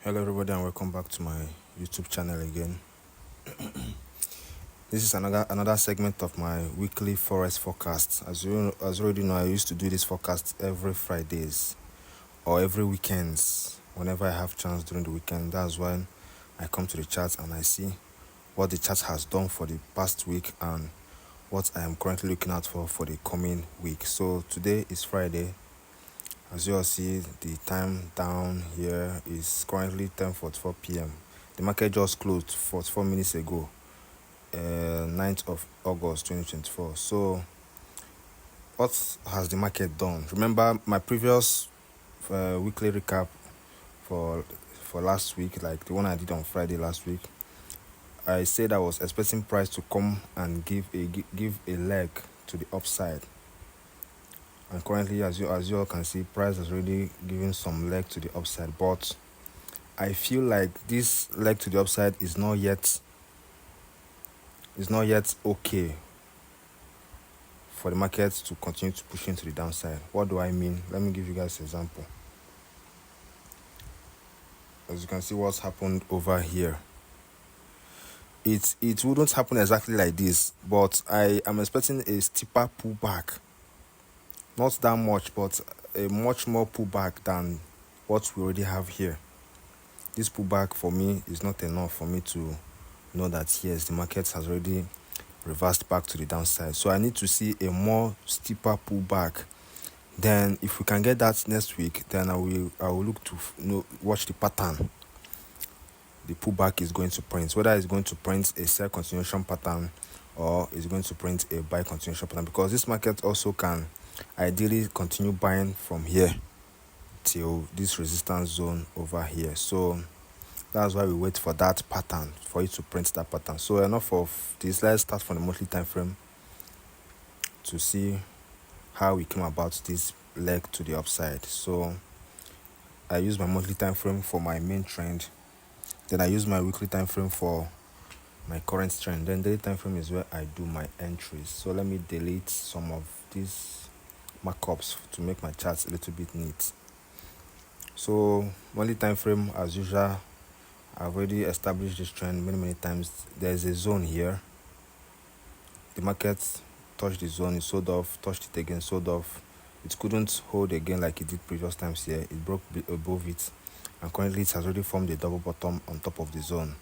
Hello everybody and welcome back to my YouTube channel again. This is another segment of my weekly Forex forecast. As you already know, I used to do this forecast every Fridays or every weekends whenever I have chance during the weekend. That's when I come to the chart and I see what the chart has done for the past week and what I am currently looking out for the coming week. So today is Friday. As you all see, the time down here is currently 10:44 p.m. The market just closed 44 minutes ago, 9th of August 2024. So what has the market done? Remember my previous weekly recap for last week, like the one I did on Friday last week. I said I was expecting price to come and give a leg to the upside. And currently, as you all can see, price has already given some leg to the upside, but I feel like this leg to the upside is not yet okay for the market to continue to push into the downside. What do I mean? Let me give you guys an example. As you can see, what's happened over here. It wouldn't happen exactly like this, but I am expecting a steeper pullback. Not that much, but a much more pullback than what we already have here. This pullback for me is not enough for me to know that yes, the market has already reversed back to the downside. So I need to see a more steeper pullback. Then if we can get that next week, then I will look to watch the pattern the pullback is going to print, whether it's going to print a sell continuation pattern or it's going to print a buy continuation pattern, because this market also can ideally continue buying from here till this resistance zone over here. So that's why we wait for that pattern, for it to print that pattern. So enough of this. Let's start from the monthly time frame to see how we came about this leg to the upside. So I use my monthly time frame for my main trend, then I use my weekly time frame for my current trend, then daily time frame is where I do my entries. So let me delete some of these markups to make my charts a little bit neat. So monthly time frame, as usual, I've already established this trend many times. There's a zone here. The market touched the zone, it sold off, touched it again, sold off. It couldn't hold again like it did previous times here. It broke above it, and currently it has already formed a double bottom on top of the zone.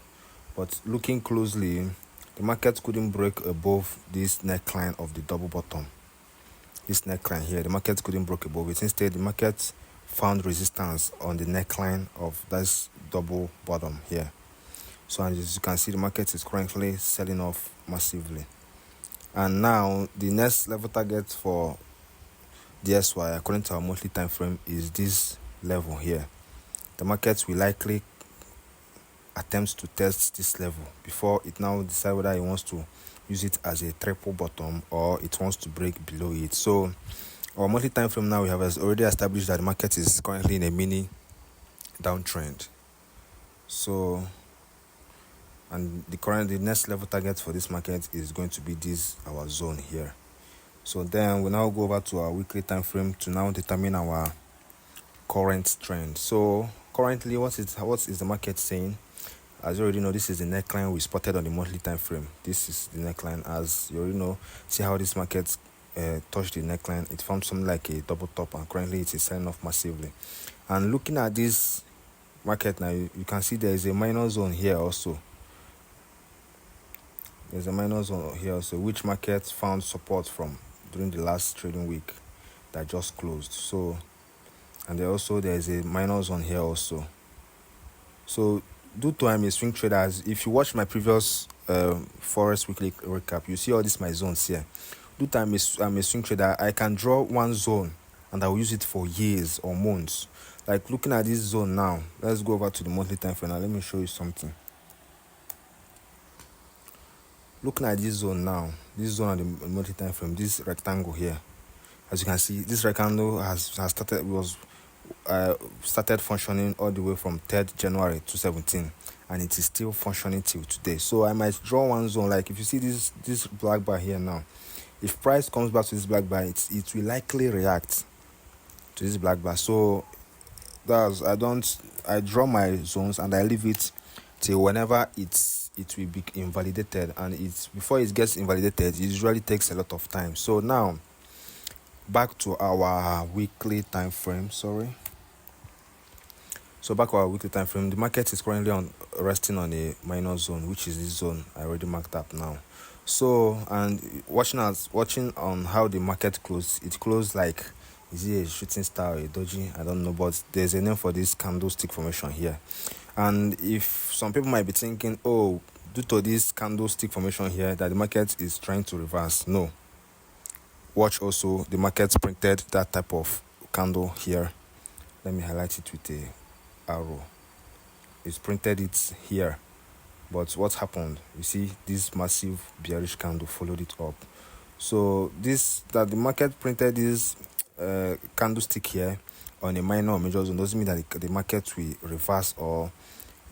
But looking closely, the market couldn't break above this neckline of the double bottom. This neckline here, the market couldn't break above it. Instead, the market found resistance on the neckline of this double bottom here. So as you can see, the market is currently selling off massively. And now the next level target for DSY, according to our monthly time frame, is this level here. The market will likely attempt to test this level before it now decide whether it wants to use it as a triple bottom or it wants to break below it. So our monthly time frame now, we have already established that the market is currently in a mini downtrend. So, and the next level target for this market is going to be this our zone here. So then we now go over to our weekly time frame to now determine our current trend. So currently, what is the market saying? As you already know, this is the neckline we spotted on the monthly time frame. This is the neckline. As you already know, see how this market touched the neckline. It formed something like a double top, and currently it is selling off massively. And looking at this market now, you can see there is a minor zone here also. There's a minor zone here also, which market found support from during the last trading week that just closed. So, and there's a minor zone here also. So due to I'm a swing trader, as if you watch my previous Forex weekly recap, you see all these my zones here. Due to I'm a swing trader, I can draw one zone and I will use it for years or months. Like looking at this zone now, let's go over to the monthly time frame now. Let me show you something. Looking at this zone now, this zone on the monthly time frame, this rectangle here, as you can see, this rectangle has started functioning all the way from 3rd January 2017, and it is still functioning till today. So I might draw one zone. Like if you see this black bar here now, if price comes back to this black bar, it will likely react to this black bar. So That's I draw my zones and I leave it till whenever it will be invalidated, and it's before it gets invalidated, it usually takes a lot of time. So now back to our weekly time frame. So back to our weekly time frame. The market is currently resting on a minor zone, which is this zone I already marked up now. So, and watching on how the market closed, it closed like, is it a shooting star or a doji? I don't know, but there's a name for this candlestick formation here. And if some people might be thinking, oh, due to this candlestick formation here, that the market is trying to reverse. No. Watch also, the market printed that type of candle here. Let me highlight it with a arrow. It's printed it here. But what happened? You see, this massive bearish candle followed it up. So that the market printed this candlestick here on a minor or major zone doesn't mean that the market will reverse, or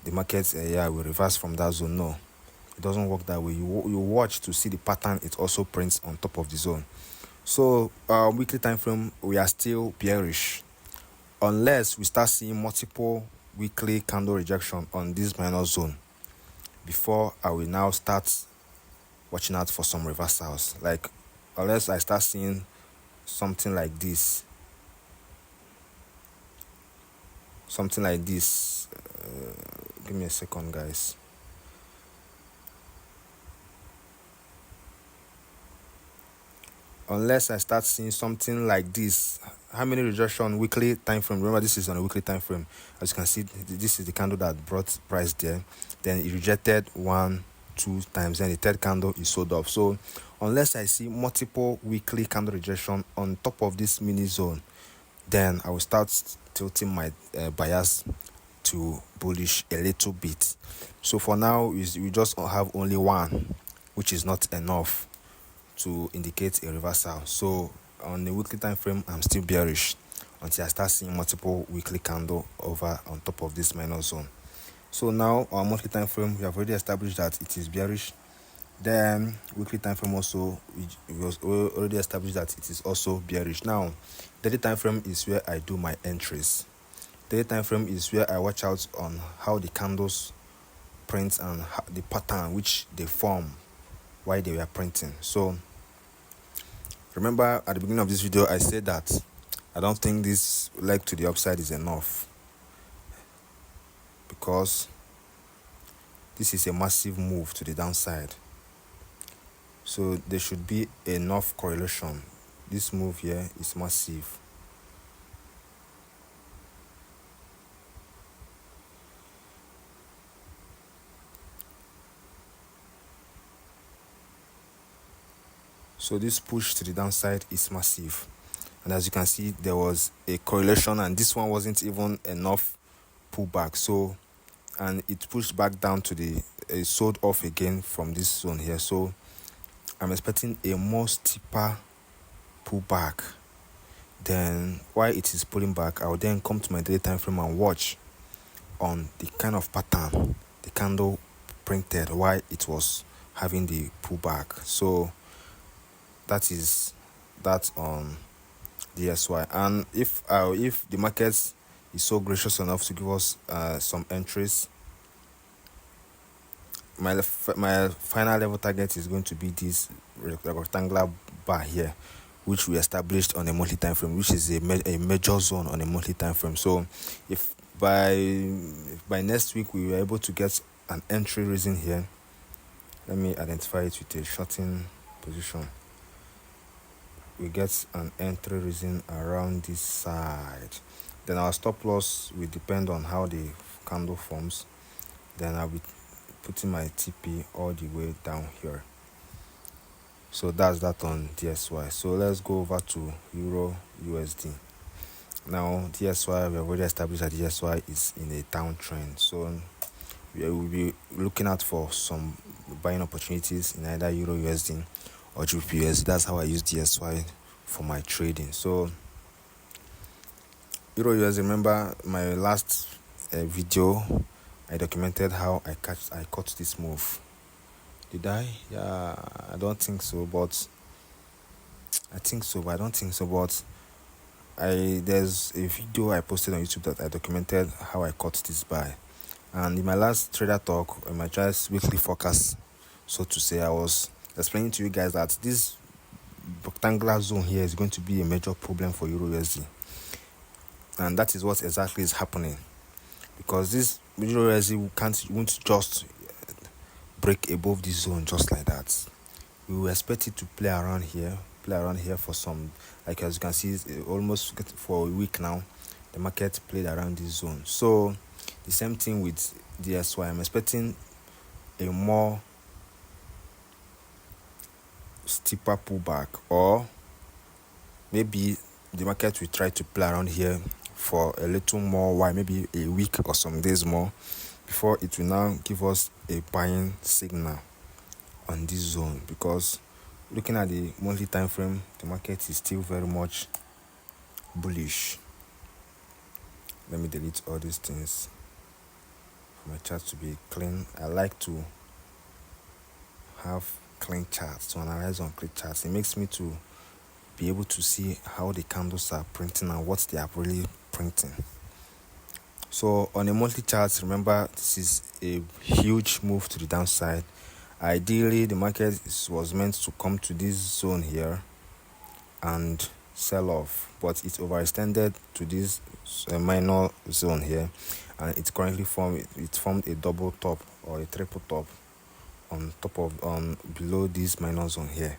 the market will reverse from that zone. No, it doesn't work that way. You watch to see the pattern it also prints on top of the zone. So weekly time frame, we are still bearish unless we start seeing multiple weekly candle rejection on this minor zone. Before I will now start watching out for some reversals, like unless I start seeing something like this, give me a second, guys. Unless I start seeing something like this. How many rejection weekly time frame? Remember, this is on a weekly time frame. As you can see, this is the candle that brought price there. Then it rejected 1-2 times, then the third candle is sold off. So unless I see multiple weekly candle rejection on top of this mini zone, then I will start tilting my bias to bullish a little bit. So for now, we just have only one, which is not enough to indicate a reversal. So on the weekly time frame, I'm still bearish until I start seeing multiple weekly candle over on top of this minor zone. So now our monthly time frame, we have already established that it is bearish. Then weekly time frame also, we already established that it is also bearish. Now daily time frame is where I do my entries. Daily time frame is where I watch out on how the candles print and the pattern which they form while they were printing. So remember at the beginning of this video, I said that I don't think this leg to the upside is enough, because this is a massive move to the downside. So there should be enough correlation. This move here is massive. So this push to the downside is massive, and as you can see, there was a correlation, and this one wasn't even enough pullback. So, and it pushed back down to sold off again from this zone here. So I'm expecting a more steeper pullback. Then while it is pulling back, I will then come to my daily time frame and watch on the kind of pattern the candle printed while it was having the pullback. So that is that on DSY. And if the market is so gracious enough to give us some entries, my final level target is going to be this rectangular bar here, which we established on a monthly time frame, which is a major zone on a monthly time frame. So if by next week we were able to get an entry reason here, let me identify it with a shorting position. We get an entry reason around this side, then our stop loss will depend on how the candle forms. Then I'll be putting my TP all the way down here. So that's that on DSY. So let's go over to Euro USD. Now DSY, we have already established that DSY is in a downtrend, so we will be looking out for some buying opportunities in either Euro USD or GBP USD. That's how I use DSY for my trading. So Euro USD, remember my last video, I documented how I caught this move. Did I? Yeah, I don't think so, but I think so, but I don't think so. But there's a video I posted on YouTube that I documented how I caught this buy. And in my last trader talk, in my just weekly forecast, so to say, I was explaining to you guys that this rectangular zone here is going to be a major problem for Euro USD. And that is what exactly is happening, because this Euro USD won't just break above this zone just like that. We will expect it to play around here for some, like as you can see, almost for a week now the market played around this zone. So the same thing with DSY. I'm expecting a more steeper pullback, or maybe the market will try to play around here for a little more while, maybe a week or some days more, before it will now give us a buying signal on this zone. Because looking at the monthly time frame, the market is still very much bullish. Let me delete all these things for my chart to be clean. I like to have clean charts, to analyze on clean charts. It makes me to be able to see how the candles are printing and what they are really printing. So on a monthly chart, remember, this is a huge move to the downside. Ideally, the market was meant to come to this zone here and sell off, but it overextended to this minor zone here, and it currently formed a double top or a triple top on top of below this minor zone here.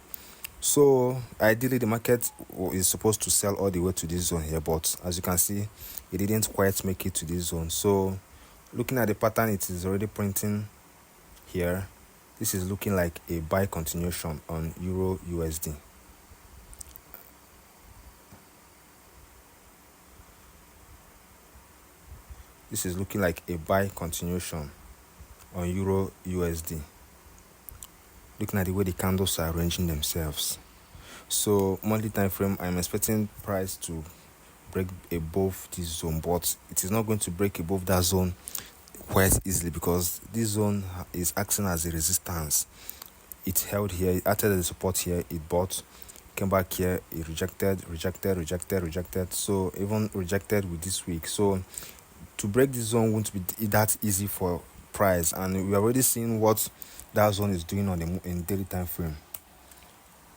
So ideally the market is supposed to sell all the way to this zone here, but as you can see, it didn't quite make it to this zone. So looking at the pattern, it is already printing here. This is looking like a buy continuation on Euro USD. This is looking like a buy continuation on Euro USD. Looking at the way the candles are arranging themselves. So monthly time frame, I'm expecting price to break above this zone, but it is not going to break above that zone quite easily, because this zone is acting as a resistance. It held here, it acted as a support here, it bought, came back here, it rejected. So even rejected with this week. So to break this zone won't be that easy for price, and we are already seeing what that zone is doing on the in daily time frame.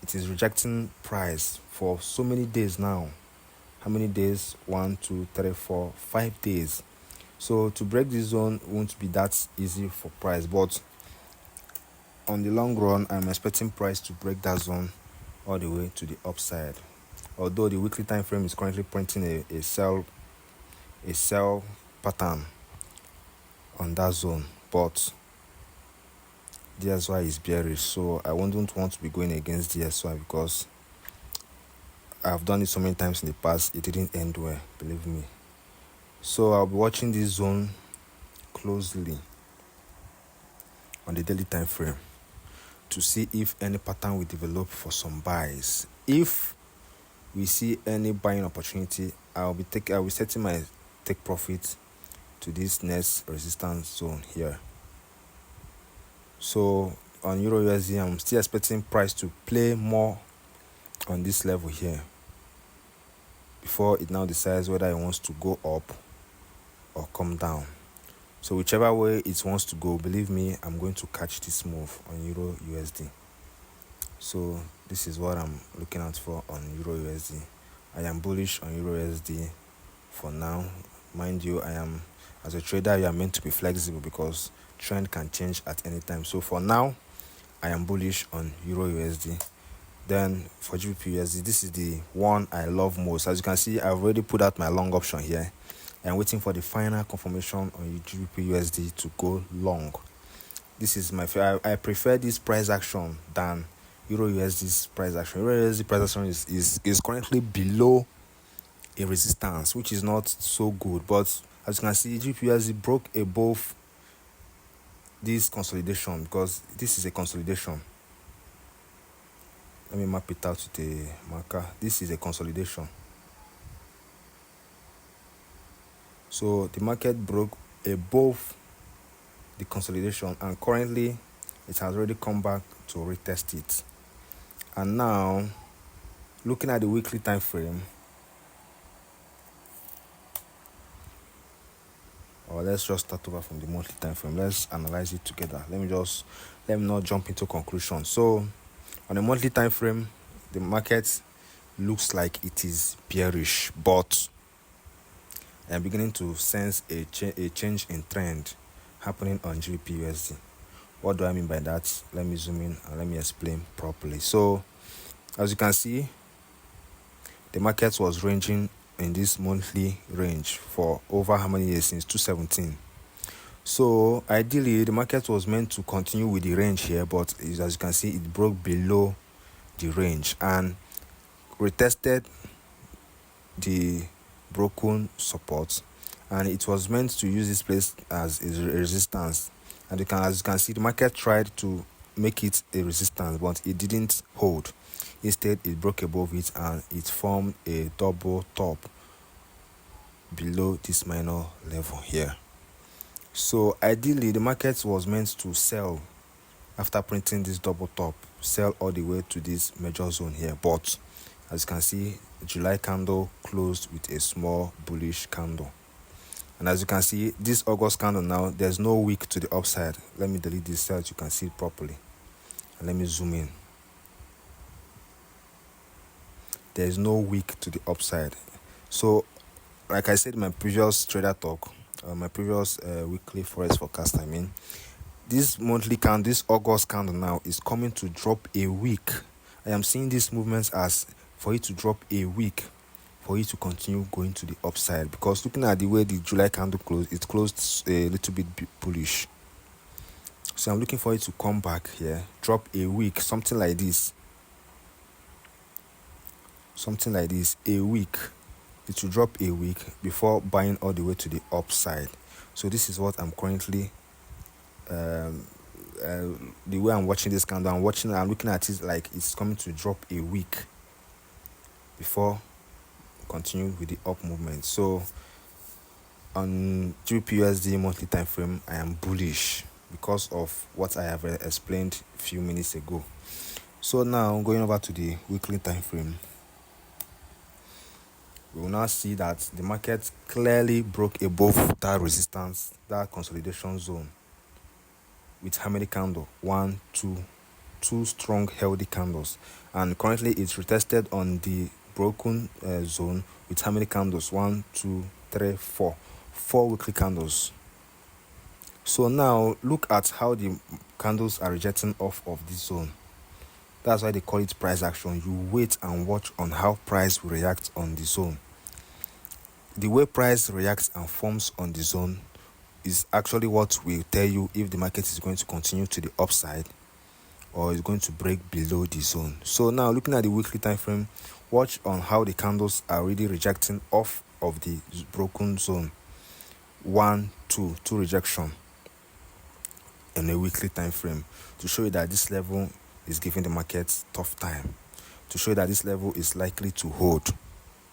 It is rejecting price for so many days now. How many days? 1, 2, 3, 4, 5 days. So to break this zone won't be that easy for price, but on the long run, I'm expecting price to break that zone all the way to the upside. Although the weekly time frame is currently printing a sell pattern on that zone, but DSY is bearish, so I wouldn't want to be going against DSY, because I've done it so many times in the past. It didn't end well, believe me. So I'll be watching this zone closely on the daily time frame to see if any pattern will develop for some buys. If we see any buying opportunity, I'll be setting my take profit to this next resistance zone here. So on Euro USD, I'm still expecting price to play more on this level here before it now decides whether it wants to go up or come down. So whichever way it wants to go, believe me, I'm going to catch this move on Euro USD. So this is what I'm looking out for on Euro USD. I am bullish on Euro USD for now. Mind you, as a trader, you are meant to be flexible, because trend can change at any time. So for now, I am bullish on Euro USD. Then for GBP USD, this is the one I love most. As you can see, I've already put out my long option here. I'm waiting for the final confirmation on GBP USD to go long. This is my favorite. I prefer this price action than Euro USD's price action. Euro USD price action is currently below a resistance, which is not so good. But as you can see, GBP USD broke above this consolidation, because this is a consolidation. Let me map it out with a marker. This is a consolidation. So the market broke above the consolidation, and currently it has already come back to retest it. And now, looking at the weekly time frame, or let's just start over from the monthly time frame. Let's analyze it together. Let me not jump into conclusion. So on the monthly time frame, the market looks like it is bearish, but I'm beginning to sense a change in trend happening on GBP/USD. What do I mean by that? Let me zoom in and let me explain properly. So as you can see, the market was ranging in this monthly range for over how many years? Since 2017. So ideally, the market was meant to continue with the range here, but as you can see, it broke below the range and retested the broken support, and it was meant to use this place as a resistance. And as you can see, the market tried to make it a resistance, but it didn't hold. Instead, it broke above it and it formed a double top below this minor level here. So ideally, the market was meant to sell after printing this double top, sell all the way to this major zone here. But as you can see, July candle closed with a small bullish candle. And as you can see, this August candle now, there's no wick to the upside. Let me delete this so that you can see it properly. And let me zoom in. There's no wick to the upside. So, like I said in my previous trader talk, my previous weekly Forex forecast, this monthly candle, this August candle now is coming to drop a wick. I am seeing these movements as for it to drop a wick, for it to continue going to the upside, because looking at the way the July candle closed, it closed a little bit bullish. So I'm looking for it to come back here, drop a wick, something like this, a wick. It will drop a wick before buying all the way to the upside. So this is what I'm currently the way I'm watching this candle. I'm looking at it like it's coming to drop a wick before continue with the up movement. So on GBP/USD monthly time frame, I am bullish because of what I have explained a few minutes ago. So now going over to the weekly time frame, we will now see that the market clearly broke above that resistance, that consolidation zone, with hammer candle, two strong healthy candles, and currently it's retested on the broken zone with hammer candles, 1 2 3 4 weekly candles. So now look at how the candles are rejecting off of this zone. That's why they call it price action. You wait and watch on how price will react on the zone. The way price reacts and forms on the zone is actually what will tell you if the market is going to continue to the upside or is going to break below the zone. So now looking at the weekly time frame, watch on how the candles are really rejecting off of the broken zone. 1 2 rejection in a weekly time frame, to show you that this level is giving the market tough time, to show you that this level is likely to hold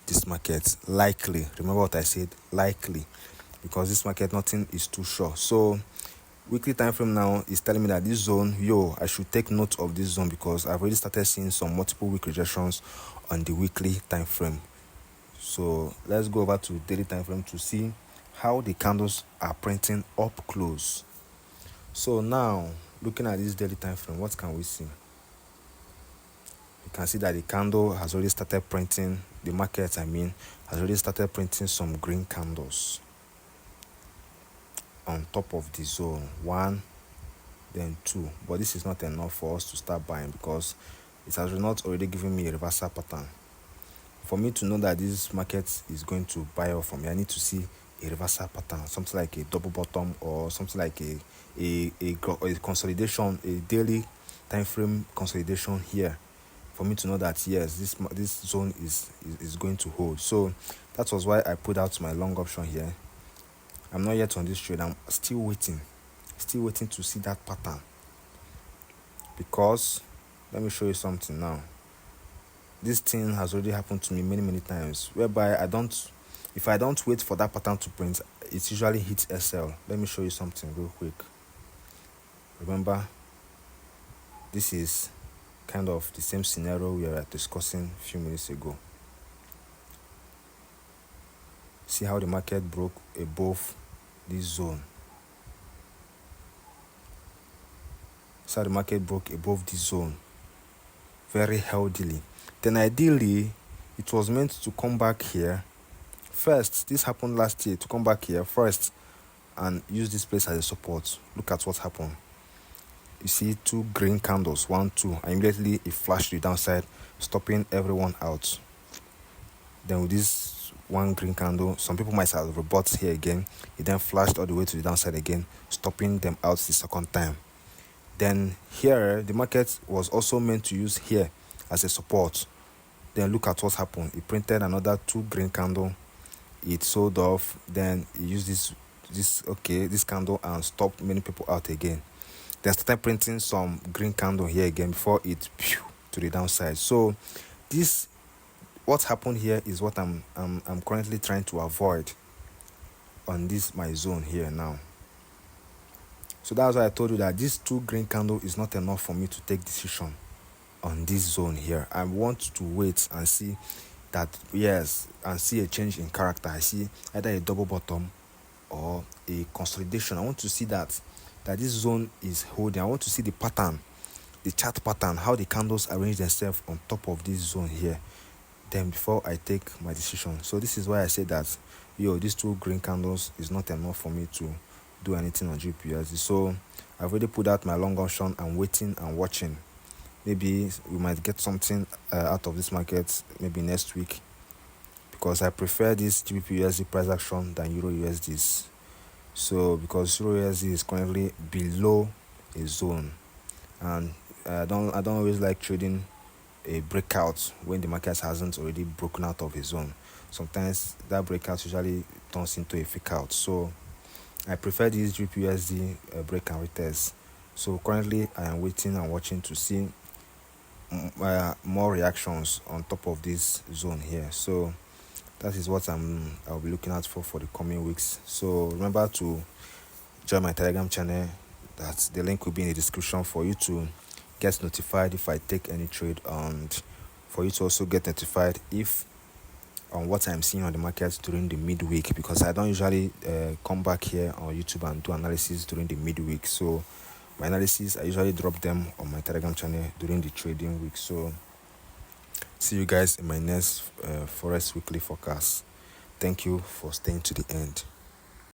this market. Likely, remember what I said, likely, because this market, nothing is too sure. So weekly time frame now is telling me that this zone, I should take note of this zone, because I've already started seeing some multiple week rejections on the weekly time frame. So let's go over to daily time frame to see how the candles are printing up close. So now looking at this daily time frame, what can we see? You can see that the candle has already started printing, the market has already started printing some green candles on top of the zone, 1 then 2, but this is not enough for us to start buying, because it has not already given me a reversal pattern. For me to know that this market is going to buy off from me, I need to see a reversal pattern, something like a double bottom, or something like a consolidation, a daily time frame consolidation here, for me to know that yes, this zone is going to hold. So that was why I put out my long option here. I'm not yet on this trade. I'm still waiting to see that pattern, because let me show you something now. This thing has already happened to me many times, whereby if I don't wait for that pattern to print, it usually hits SL. Let me show you something real quick. Remember, this is kind of the same scenario we were discussing a few minutes ago. See how the market broke above this zone. So the market broke above this zone very healthily. Then ideally, it was meant to come back here first. This happened last year, to come back here first and use this place as a support. Look at what happened. You see two green candles, 1 2, and immediately it flashed to the downside, stopping everyone out. Then with this one green candle, some people might have robots here again. It then flashed all the way to the downside again, stopping them out the second time. Then here, the market was also meant to use here as a support. Then look at what happened. It printed another 2 green candle. It sold off. Then it used this candle and stopped many people out again. Then started printing some green candle here again before it to the downside. So this, what happened here is what I'm currently trying to avoid on this my zone here now. So that's why I told you that this 2 green candle is not enough for me to take decision on this zone here. I want to wait and see that, yes, and see a change in character. I see either a double bottom or a consolidation. I want to see that this zone is holding. I want to see the pattern, the chart pattern, how the candles arrange themselves on top of this zone here, then before I take my decision. So this is why I say that these 2 green candles is not enough for me to do anything on GBPUSD. So I've already put out my long option. I'm waiting and watching. Maybe we might get something out of this market maybe next week, because I prefer this GBPUSD price action than Euro USDs. So because Euro USD is currently below a zone, and I don't always like trading a breakout when the market hasn't already broken out of a zone. Sometimes that breakout usually turns into a fake out. So I prefer this GBPUSD break and retest. So currently I am waiting and watching to see more reactions on top of this zone here. So that is what I'll be looking out for the coming weeks. So remember to join my Telegram channel. That the link will be in the description for you to get notified if I take any trade, and for you to also get notified if on what I'm seeing on the market during the midweek, because I don't usually come back here on YouTube and do analysis during the midweek. So my analysis, I usually drop them on my Telegram channel during the trading week. So see you guys in my next Forex weekly forecast. Thank you for staying to the end.